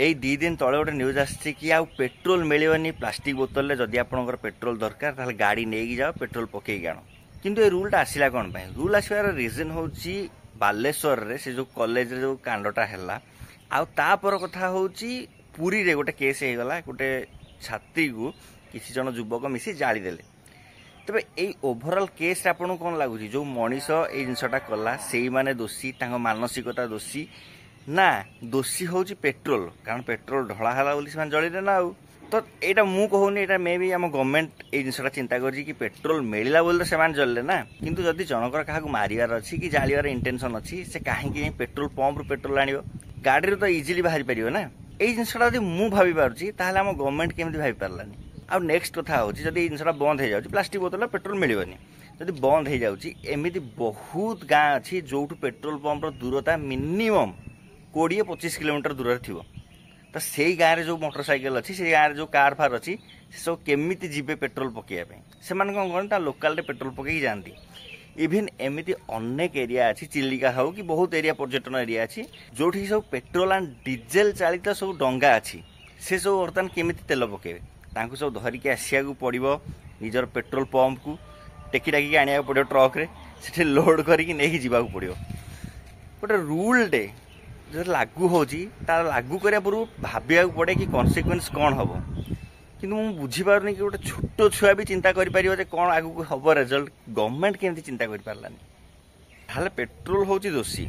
एई 2 दिन तले गोटे न्यूज आसी कि आउ पेट्रोल मिलनी प्लास्टिक बोतल में जदि आपंकर पेट्रोल दरकार ताहले गाड़ी नहीं जाओ पेट्रोल पकई आण किंतु ए रूलटा आसला कौन पाई रूल आसवार रीजन होची बालेश्वर रे से जो कॉलेज रे जो कांडटा हैला आउ तापर कथा होची पुरी रे गोटे केस हे गला गोटे छात्री को किसी जन युवक मिसी जाली देले तबे एई ओवरऑल केस आपन कोन लागुची जो मनीष ए जिंसटा कला सेई माने दोषी तांको मानसिकता दोषी ना दोषी होची पेट्रोल कारण पेट्रोल ढला हला बोली से जळिले ना आउ तो एटा मु कहूनी एटा मे बी आम गवर्नमेंट ए जिनसटा चिंता करछि कि पेट्रोल मिलला बोल तो सेमान जल्ले ना किंतु जदि जनकर काहा मारिवार अछि कि जालिवार इंटेंशन अछि से काहे कि पेट्रोल पंप रु पेट्रोल आनियो गाड़ी रो तो इजीली बाहरी परियो ना ए जिनसटा जदि मु भाबी पारछि ताहाले आम गवर्नमेंट केमति भाबी पारलानी आ नेक्स्ट कथा होछि जदि जिनसटा बंद हे जाउछि प्लास्टिक बोतल पेट्रोल मिलिबनी जदि बंद हे जाउछि एमिति बहुत गाँ अछि जोठु पेट्रोल पंप रो दूरता मिनिमम 20-25 किलोमीटर दूर थी तो से गाँव में जो मोटरसाइकिल अच्छी से गाँव में जो कार फार अच्छी से सब केमिति जीवे पेट्रोल पकईया से कौन करें लोकाल पेट्रोल पकई जाती इभन एमती अनेक एरिया अच्छी चिलिका हो कि बहुत एरिया पर्यटन एरिया अच्छी जो सब पेट्रोल एंड डीजेल चालित सब डंगा अच्छी से सब बर्तमान केमिति तेल पकेबे सब धरिकी आसिया पड़ो निजर पेट्रोल पंप को टेकी टाकी आने पड़ो ट्रक रे से लोड करके नहीं जावाक पड़ो गोटे रूल टे जो लागू होची तार लागू करिया पूर्व भाबिया पड़े कि कॉन्सिक्वेंस कौन हम किंतु मु बुझी पारुनी कि गोटे छोट छुआ भी चिंता करि परियो जे कौन आगू हम रिजल्ट गवर्नमेंट केमती चिंता करि पारलानी ताले पेट्रोल होची दोषी